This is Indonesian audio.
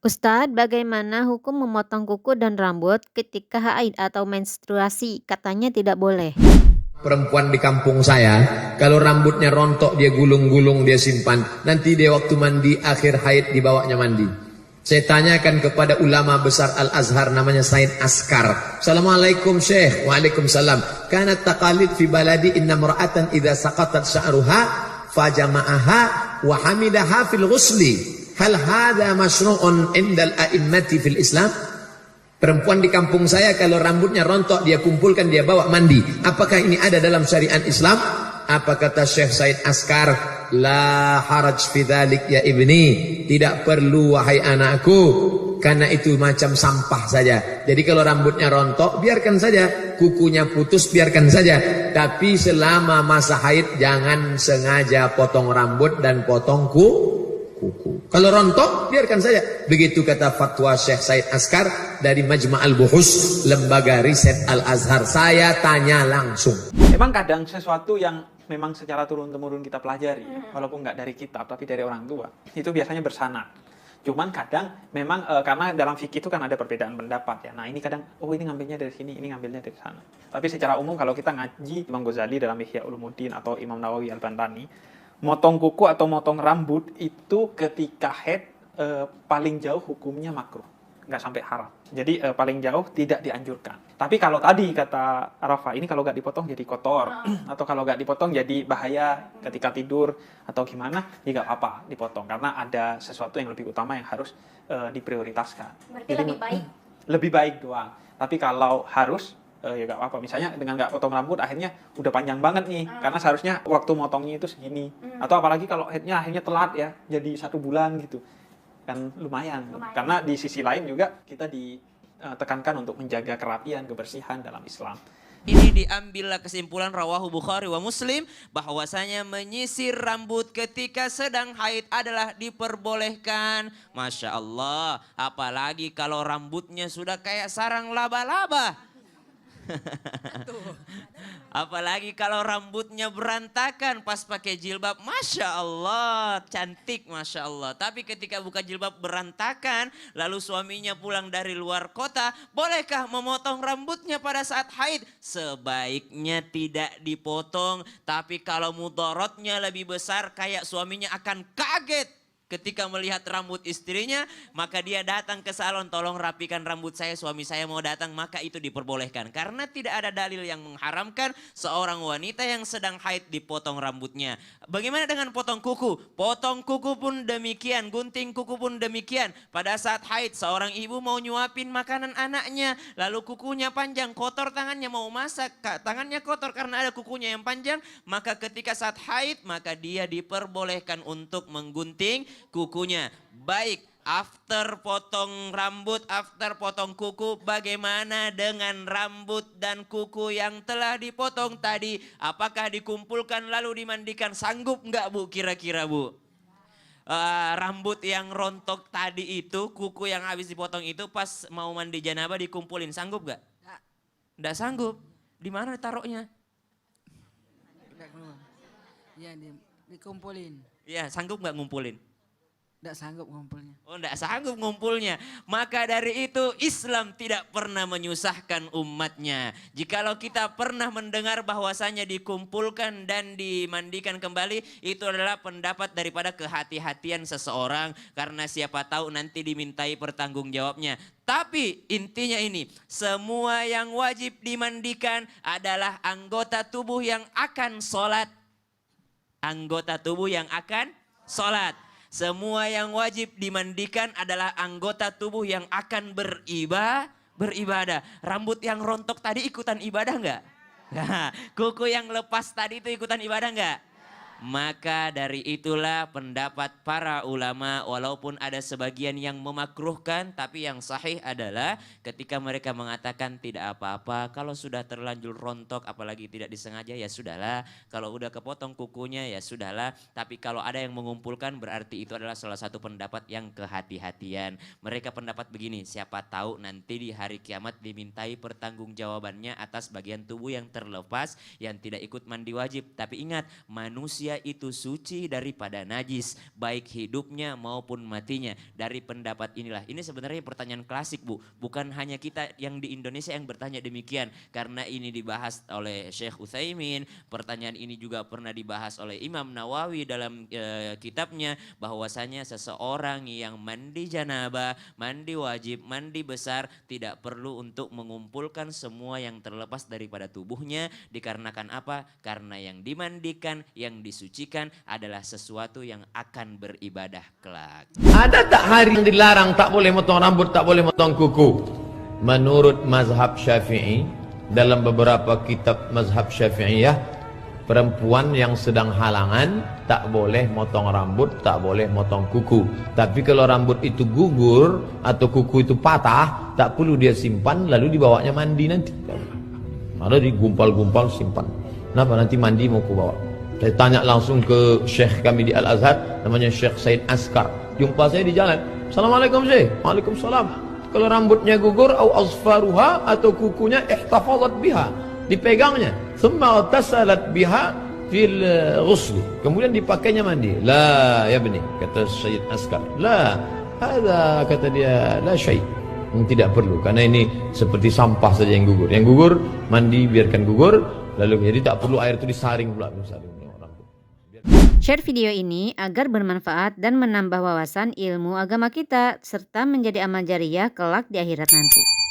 Ustadz, bagaimana hukum memotong kuku dan rambut ketika haid atau menstruasi? Katanya tidak boleh. Perempuan di kampung saya, kalau rambutnya rontok dia gulung-gulung, dia simpan. Nanti dia waktu mandi, akhir haid dibawanya mandi. Saya tanyakan kepada ulama besar Al-Azhar namanya Said Askar. Assalamualaikum Syekh. Waalaikumsalam. Kanat taqalid fi baladi inna mar'atan idza saqatat sya'ruha fajama'aha wa hamidaha fil ghusli. Hal hadha masyru'un indal a'immati fil Islam? Perempuan di kampung saya kalau rambutnya rontok dia kumpulkan, dia bawa mandi. Apakah ini ada dalam syariat Islam? Apa kata Syekh Said Askar? La haraj fi dzalik ya ibni. Tidak perlu wahai anakku, karena itu macam sampah saja. Jadi kalau rambutnya rontok biarkan saja, kukunya putus biarkan saja. Tapi selama masa haid jangan sengaja potong rambut dan potong kuku. Kalau rontok biarkan saja. Begitu kata fatwa Syekh Said Askar dari Majma' al-Buhus, lembaga riset Al-Azhar. Saya tanya langsung. Memang kadang sesuatu yang memang secara turun-temurun kita pelajari, walaupun nggak dari kitab tapi dari orang tua, itu biasanya bersanad. Cuman kadang memang karena dalam fikih itu kan ada perbedaan pendapat ya. Nah ini kadang, ini ngambilnya dari sini, ini ngambilnya dari sana. Tapi secara umum kalau kita ngaji Imam Ghazali dalam Ihya Ulumuddin atau Imam Nawawi Al-Bantani, motong kuku atau motong rambut itu ketika haid paling jauh hukumnya makruh, nggak sampai haram. Jadi paling jauh tidak dianjurkan. Tapi kalau tadi kata Rafa, ini kalau nggak dipotong jadi kotor, atau kalau nggak dipotong jadi bahaya ketika tidur atau gimana, ya nggak apa-apa dipotong karena ada sesuatu yang lebih utama yang harus diprioritaskan. Berarti Jadi, lebih baik. lebih baik doang. Tapi kalau harus ya gak apa-apa. Misalnya dengan gak potong rambut akhirnya udah panjang banget nih. Karena seharusnya waktu motongnya itu segini. Atau apalagi kalau headnya akhirnya telat ya. Jadi 1 bulan gitu. Kan lumayan. Karena di sisi lain juga kita ditekankan untuk menjaga kerapian, kebersihan dalam Islam. Ini diambillah kesimpulan rawahu Bukhari wa Muslim bahwasanya menyisir rambut ketika sedang haid adalah diperbolehkan. Masya Allah, apalagi kalau rambutnya sudah kayak sarang laba-laba. Apalagi kalau rambutnya berantakan pas pakai jilbab, Masya Allah, cantik Masya Allah. Tapi ketika buka jilbab berantakan, lalu suaminya pulang dari luar kota, bolehkah memotong rambutnya pada saat haid? Sebaiknya tidak dipotong, tapi kalau mudaratnya lebih besar kayak suaminya akan kaget ketika melihat rambut istrinya, maka dia datang ke salon, tolong rapikan rambut saya, suami saya mau datang, maka itu diperbolehkan. Karena tidak ada dalil yang mengharamkan seorang wanita yang sedang haid dipotong rambutnya. Bagaimana dengan potong kuku? Potong kuku pun demikian, gunting kuku pun demikian. Pada saat haid, seorang ibu mau nyuapin makanan anaknya, lalu kukunya panjang, kotor tangannya, mau masak, tangannya kotor karena ada kukunya yang panjang, maka ketika saat haid, maka dia diperbolehkan untuk menggunting kukunya. Baik, after potong rambut, after potong kuku, bagaimana dengan rambut dan kuku yang telah dipotong tadi? Apakah dikumpulkan lalu dimandikan? Sanggup nggak Bu kira-kira Bu? Rambut yang rontok tadi itu, kuku yang habis dipotong itu pas mau mandi janabah dikumpulin, sanggup nggak? Nggak sanggup. Di mana taruhnya? Ya, dikumpulin. Ya, sanggup nggak ngumpulin? Nggak sanggup ngumpulnya. Oh, nggak sanggup ngumpulnya. Maka dari itu Islam tidak pernah menyusahkan umatnya. Jikalau kita pernah mendengar bahwasanya dikumpulkan dan dimandikan kembali, itu adalah pendapat daripada kehati-hatian seseorang. Karena siapa tahu nanti dimintai pertanggungjawabnya. Tapi intinya ini, semua yang wajib dimandikan adalah anggota tubuh yang akan sholat. Anggota tubuh yang akan sholat. Semua yang wajib dimandikan adalah anggota tubuh yang akan beribadah. Rambut yang rontok tadi ikutan ibadah enggak? Nah, kuku yang lepas tadi itu ikutan ibadah enggak? Maka dari itulah pendapat para ulama, walaupun ada sebagian yang memakruhkan, tapi yang sahih adalah ketika mereka mengatakan tidak apa-apa, kalau sudah terlanjur rontok apalagi tidak disengaja ya sudahlah, kalau udah kepotong kukunya ya sudahlah, tapi kalau ada yang mengumpulkan berarti itu adalah salah satu pendapat yang kehati-hatian. Mereka pendapat begini, siapa tahu nanti di hari kiamat dimintai pertanggungjawabannya atas bagian tubuh yang terlepas yang tidak ikut mandi wajib. Tapi ingat, manusia manusia itu suci daripada najis, baik hidupnya maupun matinya. Dari pendapat inilah, ini sebenarnya pertanyaan klasik Bu, bukan hanya kita yang di Indonesia yang bertanya demikian, karena ini dibahas oleh Syekh Utsaimin, pertanyaan ini juga pernah dibahas oleh Imam Nawawi dalam kitabnya, bahwasanya seseorang yang mandi janabah, mandi wajib, mandi besar, tidak perlu untuk mengumpulkan semua yang terlepas daripada tubuhnya. Dikarenakan apa? Karena yang dimandikan, yang disucikan adalah sesuatu yang akan beribadah kelak. Ada tak hari yang dilarang tak boleh motong rambut, tak boleh motong kuku? Menurut mazhab Syafi'i, dalam beberapa kitab mazhab Syafi'iyah, perempuan yang sedang halangan tak boleh motong rambut, tak boleh motong kuku. Tapi kalau rambut itu gugur atau kuku itu patah, tak perlu dia simpan lalu dibawanya mandi nanti. Ada digumpal-gumpal simpan. Kenapa nanti mandi mau ku bawa? Saya tanya langsung ke Syekh kami di Al-Azhar, namanya Syekh Said Askar. Jumpa saya di jalan. Assalamualaikum Syekh. Waalaikumsalam. Kalau rambutnya gugur au asfaruha atau kukunya ihtafazat biha, dipegangnya, thumma tasalat biha fil ghusli, kemudian dipakainya mandi. La ya bani, kata Said Askar. La, ada kata dia la syai'. Tidak perlu, karena ini seperti sampah saja yang gugur. Yang gugur mandi, biarkan gugur, lalu jadi tak perlu air itu disaring pula, disaring orang. Share video ini agar bermanfaat dan menambah wawasan ilmu agama kita serta menjadi amal jariah kelak di akhirat nanti.